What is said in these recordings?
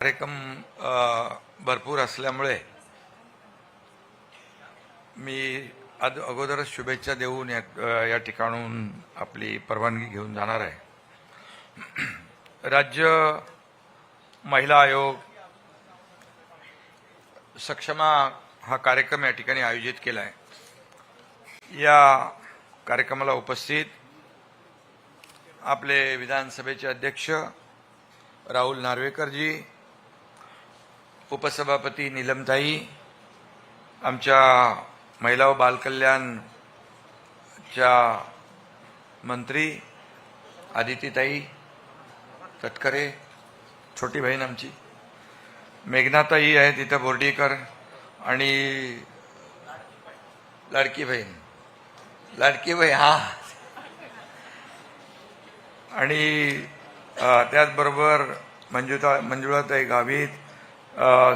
कार्यक्रम भरपूर असल्यामुळे मी अगोदरच शुभेच्छा देऊन या ठिकाणून आपली परवानगी घेऊन जाणार आहे। राज्य महिला आयोग सक्षमा हा कार्यक्रम या ठिकाणी आयोजित केला आहे। या कार्यक्रमाला उपस्थित आपले विधानसभेचे अध्यक्ष राहुल नार्वेकरजी, उपसभापती नीलमताई, आमच्या महिला व बालकल्याणच्या मंत्री आदितीताई तटकरे, छोटी बहीण आमची मेघनाताई आहे तिथं बोर्डीकर, आणि लाडकी बहीण हा, आणि त्याचबरोबर मंजुळाताई गावित,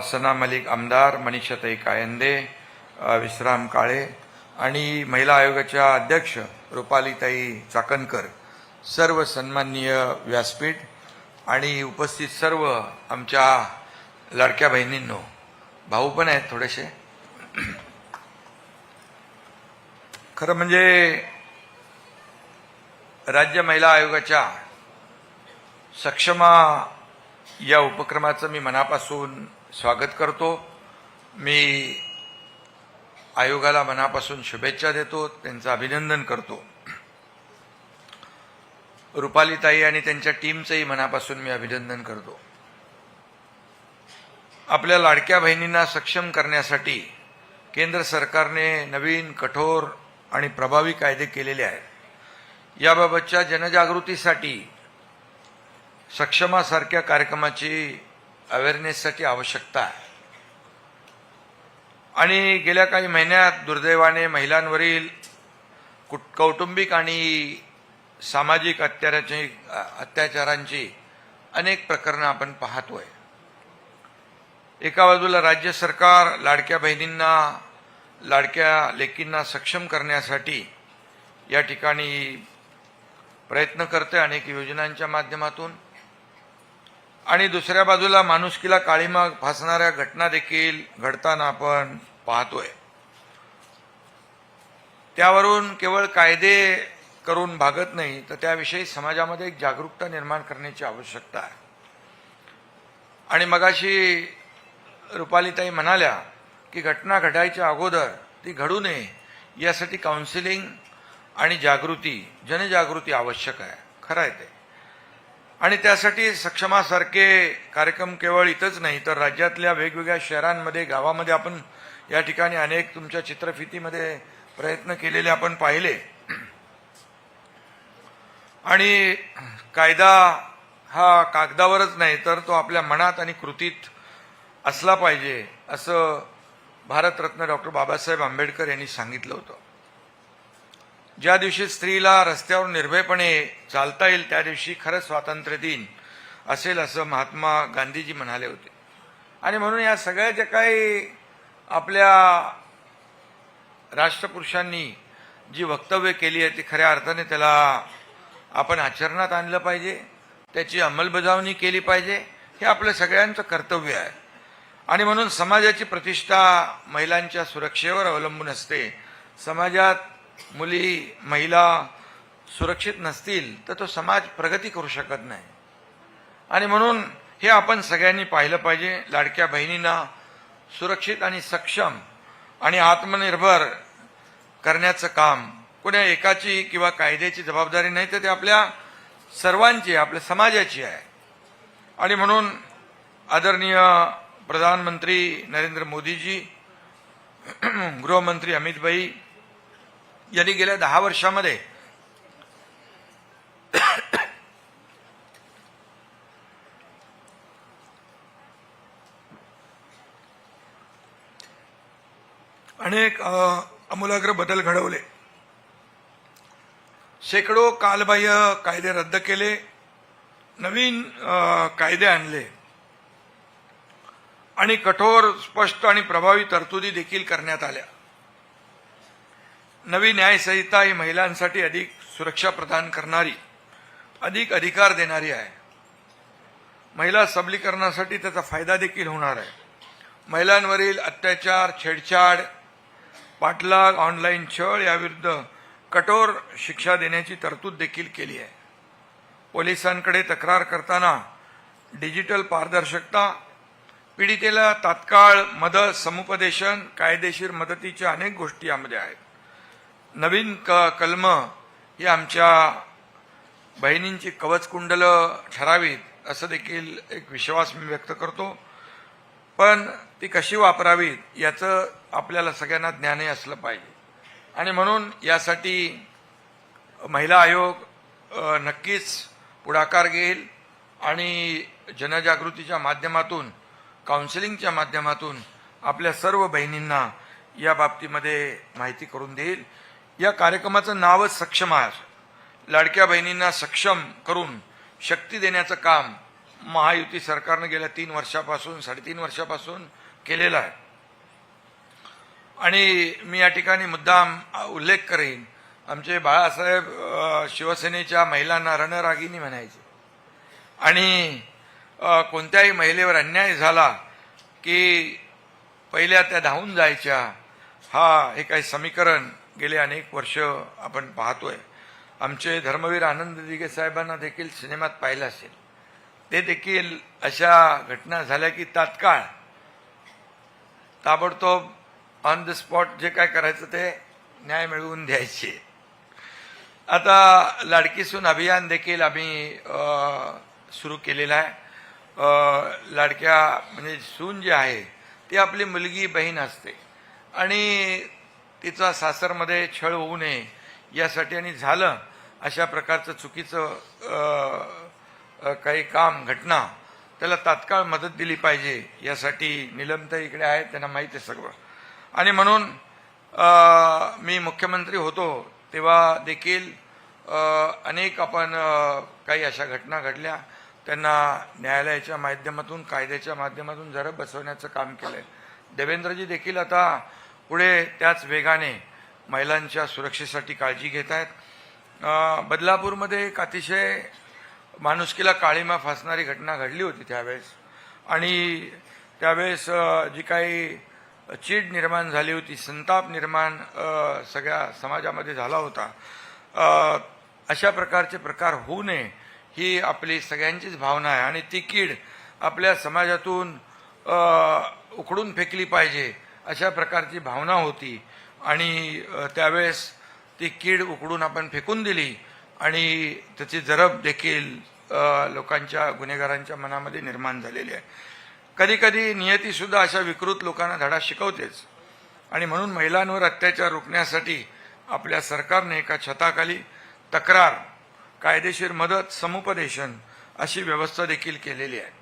सना मलिक आमदार, मनीषाताई कायंदे, विश्राम काळे, आणि महिला आयोगाच्या अध्यक्ष रुपालीताई चाकणकर, सर्व सन्माननीय व्यासपीठ आणि उपस्थित सर्व आमच्या लाडक्या बहिणींनो, भाऊ पण आहेत थोडेसे। खरं म्हणजे राज्य महिला आयोगाच्या सक्षमा या उपक्रमाचं मी मनापासून स्वागत करतो। मी आयोगाला मनापासून शुभेच्छा देतो, त्यांचं अभिनंदन करतो। रुपालीताई आणि त्यांच्या टीमचंही मनापासून मी अभिनंदन करतो। आपल्या लाडक्या बहिणींना सक्षम करण्यासाठी केंद्र सरकारने नवीन, कठोर आणि प्रभावी कायदे केलेले आहेत। याबाबतच्या जनजागृतीसाठी सक्षमासारख्या कार्यक्रमाची अवेअरनेससाठी आवश्यकता आहे। आणि गेल्या काही महिन्यात दुर्दैवाने महिलांवरील कौटुंबिक आणि सामाजिक अत्याचारांची अनेक प्रकरणं आपण पाहतोय। एका बाजूला राज्य सरकार लाडक्या बहिणींना, लाडक्या लेकींना सक्षम करण्यासाठी या ठिकाणी प्रयत्न करते अनेक योजनांच्या माध्यमातून, आणि दुसऱ्या बाजूला माणुसकीला काळीमा फासणाऱ्या घटना देखील घडताना आपण पाहतोय। त्यावरून केवळ कायदे करून भागत नाही, तर त्याविषयी समाजामध्ये एक जागरूकता निर्माण करण्याची आवश्यकता आहे। आणि मगाशी रुपालीताई म्हणाल्या की घटना घडायच्या अगोदर ती घडू नये यासाठी काउन्सिलिंग आणि जागृती, जनजागृती आवश्यक आहे। खरं आहे ते। आणि त्यासाठी सक्षमासारखे कार्यक्रम केवळ इथंच नाही, तर राज्यातल्या वेगवेगळ्या शहरांमध्ये, गावामध्ये आपण या ठिकाणी अनेक तुमच्या चित्रफितीमध्ये प्रयत्न केलेले आपण पाहिले। आणि कायदा हा कागदावरच नाही, तर तो आपल्या मनात आणि कृतीत असला पाहिजे, असं भारतरत्न डॉक्टर बाबासाहेब आंबेडकर यांनी सांगितलं होतं। ज्या दिवशी स्त्रीला रस्त्यावर निर्भयपणे चालता येईल त्या दिवशी खरं स्वातंत्र्य दिन असेल, असं महात्मा गांधीजी म्हणाले होते। आणि म्हणून या सगळ्या ज्या काही आपल्या राष्ट्रपुरुषांनी जी वक्तव्य केली आहे ती खऱ्या अर्थाने त्याला आपण आचरणात आणलं पाहिजे, त्याची अंमलबजावणी केली पाहिजे, हे आपलं सगळ्यांचं कर्तव्य आहे। आणि म्हणून समाजाची प्रतिष्ठा महिलांच्या सुरक्षेवर अवलंबून असते। समाजात मुली, महिला सुरक्षित नसतील तर तो समाज प्रगती करू शकत नाही। आणि म्हणून हे आपण सगळ्यांनी पाहिलं पाहिजे। लाडक्या बहिणींना सुरक्षित आणि सक्षम आणि आत्मनिर्भर करण्याचं काम कोण्या एकाची किंवा कायद्याची जबाबदारी नाही, तर ते आपल्या सर्वांची, आपल्या समाजाची आहे। आणि म्हणून आदरणीय प्रधानमंत्री नरेंद्र मोदीजी, गृहमंत्री अमित भाई यांनी गेल्या 10 वर्षामध्ये अनेक आमूलाग्र बदल घडवले। शेकडो कालबाह्य कायदे रद्द केले, नवीन कायदे आणले, आणि कठोर, स्पष्ट आणि प्रभावी तरतुदी देखील करण्यात आल्या। नवी न्यायसंहिता ही महिलांसाठी अधिक सुरक्षा प्रदान करणारी, अधिक अधिकार देणारी आहे। महिला सबलीकरणासाठी त्याचा फायदा देखील होणार आहे. महिलांवरील अत्याचार, छेडछाड, पाठलाग, ऑनलाईन छळ याविरुद्ध कठोर शिक्षा देण्याची तरतूद देखील केली आहे. पोलिसांकडे तक्रार करताना डिजिटल पारदर्शकता, पीडितेला तात्काळ मदत, समुपदेशन, कायदेशीर मदतीच्या अनेक गोष्टी यामध्ये आहेत. नवीन कलम ही आमच्या बहिणींची कवचकुंडलं ठरावीत असं देखील एक विश्वास मी व्यक्त करतो. पण ती कशी वापरावीत याचं आपल्याला सगळ्यांना ज्ञानही असलं पाहिजे. आणि म्हणून यासाठी महिला आयोग नक्कीच पुढाकार घेईल आणि जनजागृतीच्या माध्यमातून, काउन्सिलिंगच्या माध्यमातून आपल्या सर्व बहिणींना या बाबतीमध्ये माहिती करून देईल. या कार्यक्रमाचं नावच सक्षम आहे. लाडक्या बहिणींना सक्षम करून शक्ती देण्याचं काम महायुती सरकारनं गेल्या 3.5 वर्षापासून केलेलं आहे. आणि मी या ठिकाणी मुद्दाम उल्लेख करेन, आमचे बाळासाहेब शिवसेनेच्या महिलांना रणरागिणी म्हणायचे. आणि कोणत्याही महिलेवर अन्याय झाला की पहिल्या त्या धावून जायच्या. हे काही समीकरण गेले अनेक वर्ष आपण पाहतोय. आमचे धर्मवीर आनंद दिघे साहेबांना देखील सिनेमात पाहिलं असेल. ते देखील अशा घटना झाल्या की तात्काळ ताबडतोब ऑन द स्पॉट जे काय करायचं ते न्याय मिळवून द्यायचे. आता लाडकी सून अभियान देखील आम्ही सुरू केलेलं आहे. लाडक्या म्हणजे सून जी आहे ती आपली मुलगी बहीण असते आणि तिचा सासरमध्ये छळ होऊ नये यासाठी, आणि झालं अशा प्रकारचं चुकीचं काही काम, घटना, त्याला तात्काळ मदत दिली पाहिजे यासाठी निलमताई इकडे आहेत, त्यांना माहिती आहे सगळं. आणि म्हणून मी मुख्यमंत्री होतो तेव्हा देखील अनेक आपण काही अशा घटना घडल्या, त्यांना न्यायालयाच्या माध्यमातून, कायद्याच्या माध्यमातून जरा बसवण्याचं काम केलंय. देवेंद्रजी देखील आता पुढे त्याच वेगाने महिलांच्या सुरक्षेसाठी काळजी घेत आहेत. बदलापूरमध्ये एक अतिशय माणुसकीला काळीमा फासणारी घटना घडली होती त्यावेळेस. आणि त्यावेळेस जी काही चीड निर्माण झाली होती, संताप निर्माण सगळ्या समाजामध्ये झाला होता. अशा प्रकारचे प्रकार होऊ नये ही आपली सगळ्यांचीच भावना आहे. आणि ती कीड आपल्या समाजातून उखडून फेकली पाहिजे अशा प्रकारची भावना होती. आणि त्यावेळेस ती कीड उकडून आपण फेकून दिली आणि त्याची जरब देखील लोकांच्या, गुन्हेगारांच्या मनामध्ये निर्माण झालेली आहे. कधी कधी नियतीसुद्धा अशा विकृत लोकांना धडा शिकवतेच. आणि म्हणून महिलांवर अत्याचार रोखण्यासाठी आपल्या सरकारने एका छताखाली तक्रार, कायदेशीर मदत, समुपदेशन अशी व्यवस्था देखील केलेली आहे.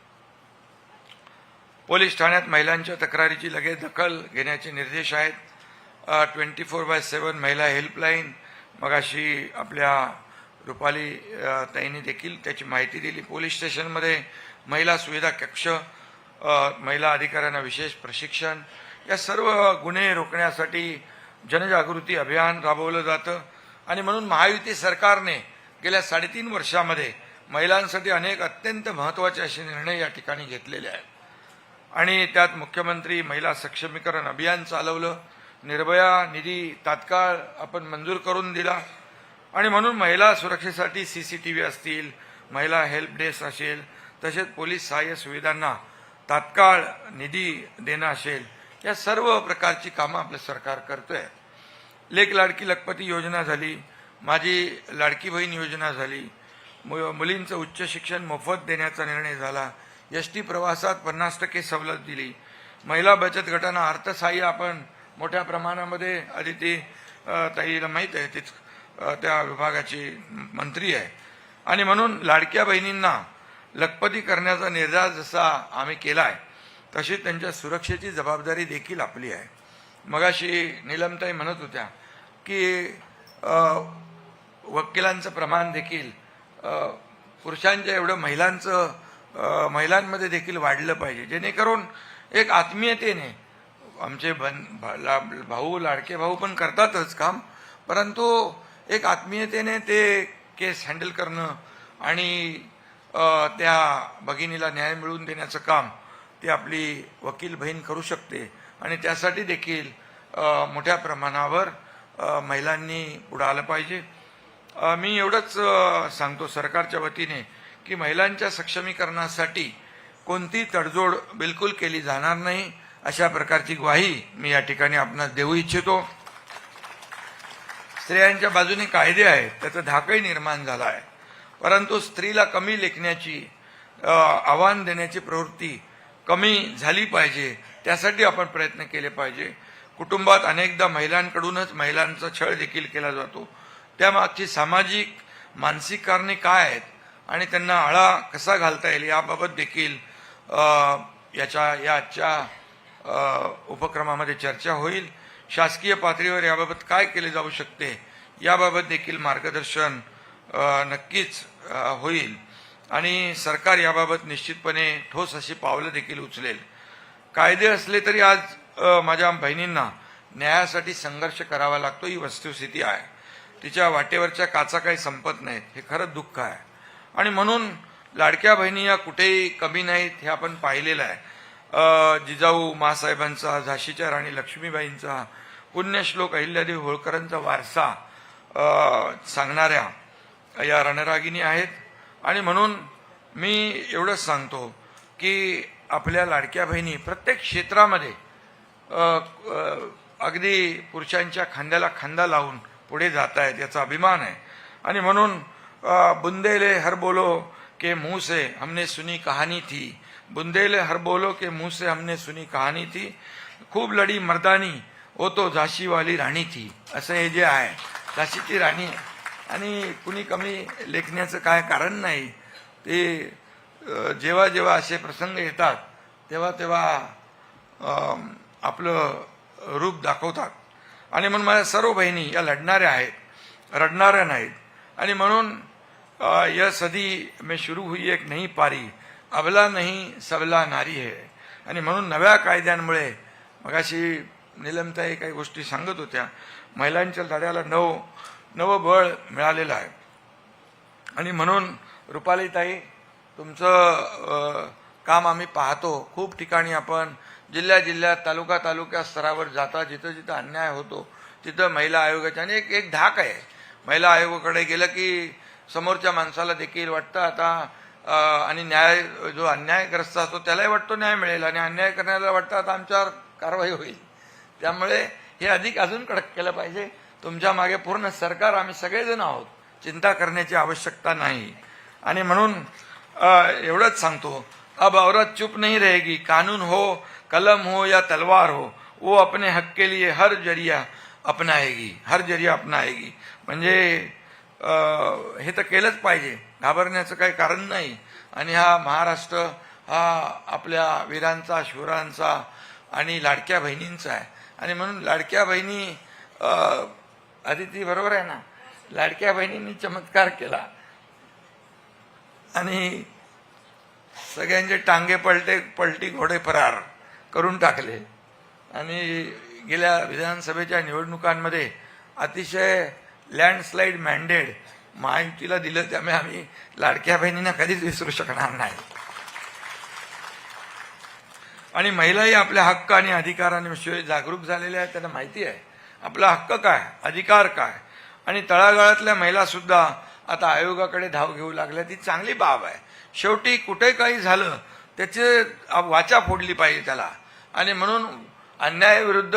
पोलीस ठाण्यात महिलांच्या तक्रारीची लगेच दखल घेण्याचे निर्देश आहेत. 24/7 महिला हेल्पलाईन, मगाशी आपल्या रुपाली ताईंनी देखील त्याची माहिती दिली. पोलीस स्टेशनमध्ये महिला सुविधा कक्ष, महिला अधिकाऱ्यांना विशेष प्रशिक्षण, या सर्व गुन्हे रोखण्यासाठी जनजागृती अभियान राबवलं जातं. आणि म्हणून महायुती सरकारने गेल्या 3.5 वर्षामध्ये महिलांसाठी अनेक अत्यंत महत्त्वाचे असे निर्णय या ठिकाणी घेतलेले आहेत. आणि त्यात मुख्यमंत्री महिला सक्षमीकरण अभियान चालवलं. निर्भया निधी तात्काळ आपण मंजूर करून दिला. आणि म्हणून महिला सुरक्षेसाठी CCTV असतील, महिला हेल्प डेस्क असेल, तसेच पोलीस सहाय्य सुविधांना तात्काळ निधी देणं असेल, या सर्व प्रकारची कामं आपलं सरकार करतोय. लेक लाडकी लखपती योजना झाली, माझी लाडकी बहीण योजना झाली, मुलींचं उच्च शिक्षण मोफत देण्याचा निर्णय झाला, ST प्रवासात 50% सवलत दिली, महिला बचत गटांना अर्थसहाय्य आपण मोठ्या प्रमाणामध्ये, आदिती ताईला माहीत आहे, तीच त्या विभागाची मंत्री आहे. आणि म्हणून लाडक्या बहिणींना लखपती करण्याचा निर्धार जसा आम्ही केला आहे तशी त्यांच्या सुरक्षेची जबाबदारी देखील आपली आहे. मगाशी नीलमताई म्हणत होत्या की वकिलांचं प्रमाण देखील पुरुषांच्या एवढं महिलांमध्ये देखील वाढलं पाहिजे, जेणेकरून एक आत्मीयतेने आमचे भाऊ, लाडके भाऊ पण करतातच काम, परंतु एक आत्मीयतेने ते केस हँडल करणं आणि त्या भगिनीला न्याय मिळवून देण्याचं काम ती आपली वकील बहीण करू शकते आणि त्यासाठी देखील मोठ्या प्रमाणावर महिलांनी पुढे आलं पाहिजे. मी एवढंच सांगतो सरकारच्या वतीने की महिलांच्या सक्षमीकरणासाठी कोणती तडजोड बिलकुल केली जाणार नाही अशा प्रकारची ग्वाही मी या ठिकाणी आपणास देऊ इच्छितो. स्त्रियांच्या बाजूने कायदे आहेत, त्याचा धाकही निर्माण झाला आहे, परंतु स्त्रीला कमी लेखण्याची आव्हान देण्याची प्रवृत्ती कमी झाली पाहिजे. त्यासाठी आपण प्रयत्न केले पाहिजे. कुटुंबात अनेकदा महिलांकडूनच महिलांचा छळ देखील केला जातो. त्यामागची सामाजिक मानसिक कारणे काय आहेत आणि त्यांना आळा कसा घालता येईल याबाबत देखील या आजच्या उपक्रमामध्ये चर्चा होईल. शासकीय पातळीवर याबाबत काय केले जाऊ शकते याबाबत देखील मार्गदर्शन नक्कीच होईल आणि सरकार याबाबत निश्चितपणे ठोस अशी पावलं देखील उचलेल. कायदे असले तरी आज माझ्या बहिणींना न्यायासाठी संघर्ष करावा लागतो, ही वस्तुस्थिती आहे. तिच्या वाटेवरच्या काचा काही संपत नाहीत, हे खरंच दुःख आहे. आणि म्हणून लाडक्या बहिणी या कुठेही कमी नाहीत हे आपण पाहिलेलं आहे. जिजाऊ मासाहेबांचा, झाशीच्या राणी लक्ष्मीबाईंचा, पुण्यश्लोक अहिल्यादेवी होळकरांचा वारसा सांगणाऱ्या या रणरागिणी आहेत. आणि म्हणून मी एवढंच सांगतो की आपल्या लाडक्या बहिणी प्रत्येक क्षेत्रामध्ये अगदी पुरुषांच्या खांद्याला खांदा लावून पुढे जात आहेत, याचा अभिमान आहे. आणि म्हणून बुंदेले हर बोलो के मुंह से हमने सुनी कहानी थी, बुंदेले हर बोलो के मुंह से हमने सुनी कहानी थी, खूप लढी मर्दानी वो तो झाशी वाली राणी थी. असं हे जे आहे झाशीची राणी आहे आणि कुणी कमी लेखण्याचं काय कारण नाही. ते जेव्हा जेव्हा असे प्रसंग येतात तेव्हा तेव्हा आपलं रूप दाखवतात. आणि म्हणून माझ्या सर्व बहिणी या लढणाऱ्या आहेत, रडणाऱ्या नाहीत. आणि म्हणून यह सदी में शुरू हुई एक नई पारी, अबला नहीं सबला नारी है. आणि म्हणून नव्या कायद्यांमुळे मगाशी नीलमताई काही गोष्टी सांगत होत्या, महिलांच्या लढ्याला नवं बळ मिळालेलं आहे. आणि म्हणून रुपालीताई तुमचं काम आम्ही पाहतो. खूप ठिकाणी आपण जिल्ह्यात तालुका स्तरावर जाता, जिथं जिथं अन्याय होतो तिथं महिला आयोगाच्या आणि एक धाक आहे. महिला आयोगाकडे गेलं की समोरच्या माणसाला देखील वाटतं आता आणि न्याय जो अन्यायग्रस्त असतो त्यालाही वाटतो न्याय मिळेल आणि अन्याय करण्याला वाटतं आता आमच्यावर कारवाई होईल. त्यामुळे हे अधिक अजून कडक केलं पाहिजे. तुमच्या मागे पूर्ण सरकार, आम्ही सगळेजण आहोत, चिंता करण्याची आवश्यकता नाही. आणि म्हणून एवढंच सांगतो, अब औरत चुप नहीं रहेगी, कानून हो, कलम हो या तलवार हो, वो अपने हक के लिए हर जरिया अपनाएगी. म्हणजे हे तर केलंच पाहिजे, घाबरण्याचं काही कारण नाही. आणि हा महाराष्ट्र हा आपल्या वीरांचा, शूरांचा आणि लाडक्या बहिणींचा आहे. आणि म्हणून लाडक्या बहिणी, आदिती बरोबर आहे ना, लाडक्या बहिणींनी चमत्कार केला आणि सगळ्यांचे टांगे पलटी घोडे फरार करून टाकले. आणि गेल्या विधानसभेच्या निवडणुकांमध्ये अतिशय लँडस्लाईड मॅन्डेट महायुतीला दिलं. त्यामुळे आम्ही लाडक्या बहिणींना कधीच विसरू शकणार नाही. आणि महिलाही आपल्या हक्क आणि अधिकारांविषयी जागरूक झालेल्या आहेत. त्यांना माहिती आहे आपला हक्क काय, अधिकार काय. आणि तळागाळातल्या महिला सुद्धा आता आयोगाकडे धाव घेऊ लागल्या. ती चांगली बाब आहे. शेवटी कुठे काही झालं त्याचे वाचा फोडली पाहिजे त्याला. आणि म्हणून अन्यायाविरुद्ध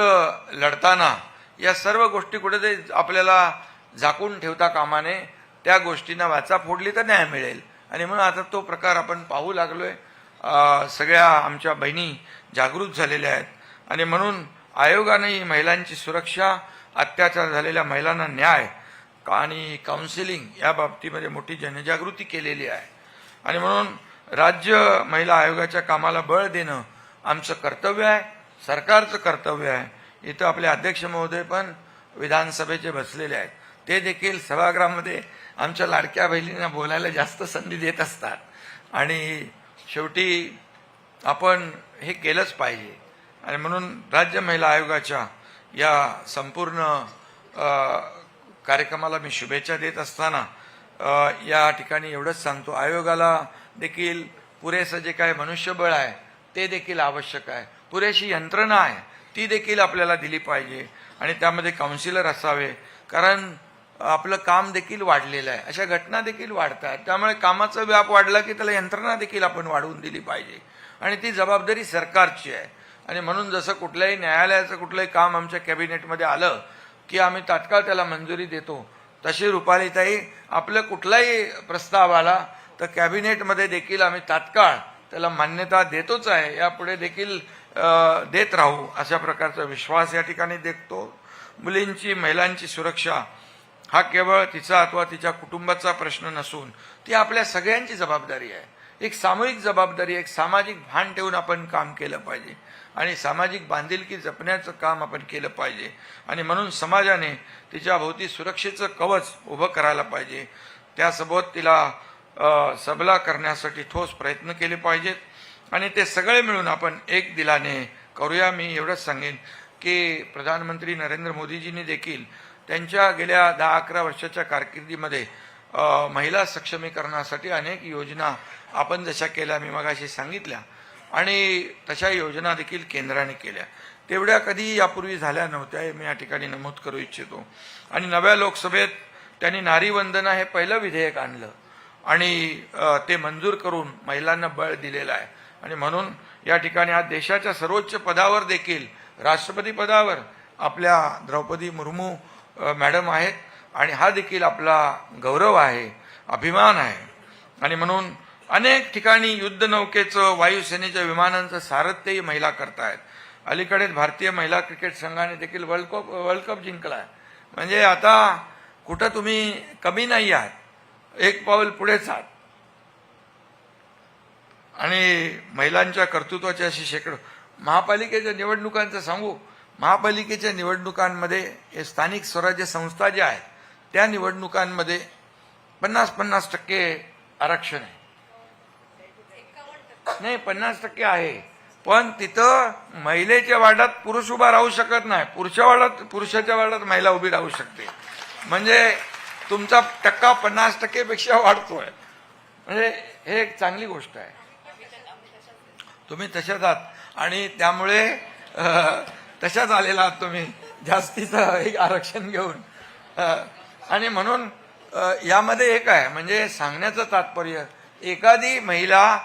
लढताना या सर्व गोष्टी कुठेतरी आपल्याला झाकून ठेवता कामा नये. त्या गोष्टींना वाचा फोडली तर न्याय मिळेल. आणि म्हणून आता तो प्रकार आपण पाहू लागलोय. सगळ्या आमच्या बहिणी जागृत झालेल्या आहेत. आणि म्हणून आयोगानेही महिलांची सुरक्षा, अत्याचार झालेल्या महिलांना न्याय आणि काउन्सिलिंग या बाबतीमध्ये मोठी जनजागृती केलेली आहे. आणि म्हणून राज्य महिला आयोगाच्या कामाला बळ देणं आमचं कर्तव्य आहे, सरकारचं कर्तव्य आहे. इथं आपले अध्यक्ष महोदय पण विधानसभेचे बसलेले आहेत. ते देखील सभागृहामध्ये आमच्या लाडक्या बहिणींना बोलायला जास्त संधी देत असतात. आणि शेवटी आपण हे केलंच पाहिजे. आणि म्हणून राज्य महिला आयोगाच्या या संपूर्ण कार्यक्रमाला मी शुभेच्छा देत असताना या ठिकाणी एवढंच सांगतो, आयोगाला देखील पुरेसं जे काय मनुष्यबळ आहे ते देखील आवश्यक आहे, पुरेशी यंत्रणा आहे ती देखील आपल्याला दिली पाहिजे, आणि त्यामध्ये काउन्सिलर असावे, कारण आपलं काम देखील वाढलेलं आहे, अशा घटना देखील वाढतात. त्यामुळे कामाचा व्याप वाढला की त्याला यंत्रणा देखील आपण वाढवून दिली पाहिजे, आणि ती जबाबदारी सरकारची आहे. आणि म्हणून जसं कुठल्याही न्यायालयाचं कुठलंही काम आमच्या कॅबिनेटमध्ये आलं की आम्ही तात्काळ त्याला मंजुरी देतो, तशी रुपालीताई आपलं कुठलाही प्रस्ताव आला तर कॅबिनेटमध्ये देखील आम्ही तात्काळ त्याला मान्यता देतोच आहे, यापुढे देखील देत राहू, अशा प्रकारचा विश्वास या ठिकाणी देखतो. मुलींची महिलांची सुरक्षा हा केवळ तिचा अथवा तिच्या कुटुंबाचा प्रश्न नसून ती आपल्या सगळ्यांची जबाबदारी आहे, एक सामूहिक जबाबदारी, एक सामाजिक भान ठेवून आपण काम केलं पाहिजे, आणि सामाजिक बांधिलकी जपण्याचं काम आपण केलं पाहिजे. आणि म्हणून समाजाने तिच्या भोवती सुरक्षेचं कवच उभं करायला पाहिजे, त्यासोबत तिला सबला करण्यासाठी ठोस प्रयत्न केले पाहिजेत, आणि ते सगळे मिळून आपण एक दिलाने करूया. मी एवढंच सांगेन की प्रधानमंत्री नरेंद्र मोदीजींनी देखील त्यांच्या गेल्या 10-11 वर्षाच्या कारकिर्दीमध्ये महिला सक्षमीकरणासाठी अनेक योजना आपण जशा केल्या मी मगाशी सांगितल्या, आणि तशा योजना देखील केंद्राने केल्या, तेवढ्या कधी यापूर्वी झाल्या नव्हत्या, हे मी या ठिकाणी नमूद करू इच्छितो. आणि नव्या लोकसभेत त्यांनी नारी वंदना हे पहिलं विधेयक आणलं, आणि ते मंजूर करून महिलांना बळ दिलेलं आहे. आणि म्हणून या ठिकाणी आज देशाच्या सर्वोच्च पदावर देखील राष्ट्रपती पदावर आपल्या द्रौपदी मुर्मू मॅडम आहेत, आणि हा देखील आपला गौरव आहे, अभिमान आहे. आणि म्हणून अनेक ठिकाणी युद्धनौकेचं, वायुसेनेच्या विमानांचं सारथ्यही महिला करतायत. अलीकडेच भारतीय महिला क्रिकेट संघाने देखील वर्ल्ड कप जिंकला आहे. म्हणजे आता कुठं तुम्ही कमी नाही आहात, एक पाऊल पुढेच आहात. आणि महिलांच्या कर्तृत्वाची अशी शेकडो. महापालिकेच्या निवडणुकांचं सांगू, महापालिकेच्या निवडणुकांमध्ये हे स्थानिक स्वराज्य संस्था ज्या आहेत त्या निवडणुकांमध्ये 50% आरक्षण आहे. नाही, 50% आहे, पण तिथं महिलेच्या वार्डात पुरुष उभा राहू शकत नाही, पुरुषाच्या वार्डात महिला उभी राहू शकते. म्हणजे तुमचा टक्का 50% पेक्षा वाढतोय. म्हणजे हे एक चांगली गोष्ट आहे. तुम्ही तशाच आहात, आणि त्यामुळे तशाच आलेला आहात तुम्ही जास्तीचं एक आरक्षण घेऊन. आणि म्हणून यामध्ये एक आहे, म्हणजे सांगण्याचं तात्पर्य, एखादी महिला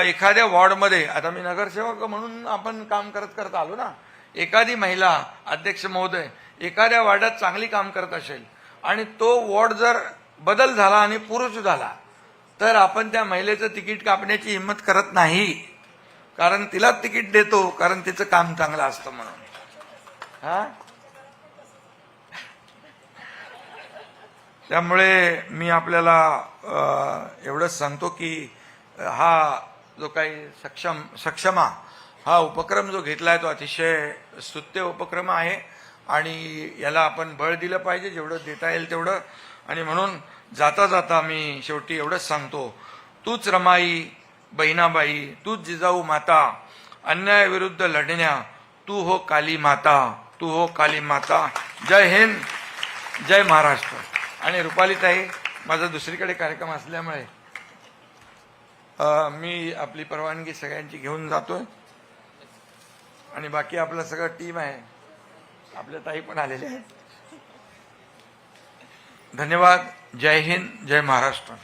एखाद्या वॉर्डमध्ये, आता मी नगरसेवक म्हणून आपण काम करत आलो ना, एखादी महिला, अध्यक्ष महोदय, एखाद्या वॉर्डात चांगली काम करत असेल आणि तो वॉर्ड जर बदल झाला आणि पुरुष झाला तर आपण त्या महिलेचं तिकीट कापण्याची हिंमत करत नाही, कारण तिला तिकीट देतो कारण तिचं काम चांगलं असतं म्हणून. त्यामुळे मी आपल्याला एवढंच सांगतो की हा जो काही सक्षमा हा उपक्रम जो घेतलाय तो अतिशय स्तुत्य उपक्रम आहे, आणि याला आपण बळ दिलं पाहिजे जेवढं देता येईल तेवढं. आणि म्हणून जाता जाता मी शेवटी एवढंच सांगतो, तूच रमाई बहिणाबाई, तूच जिजाऊ माता, अन्यायाविरुद्ध लढण्या तू हो काली माता, तू हो काली माता. जय हिंद, जय महाराष्ट्र. आणि रुपालीताई, माझा दुसरीकडे कार्यक्रम असल्यामुळे मी आपली परवानगी सगळ्यांची घेऊन जातोय, आणि बाकी आपलं सगळं टीम आहे, आपल्या ताई पण आलेले आहेत. धन्यवाद. जय हिंद, जय महाराष्ट्र.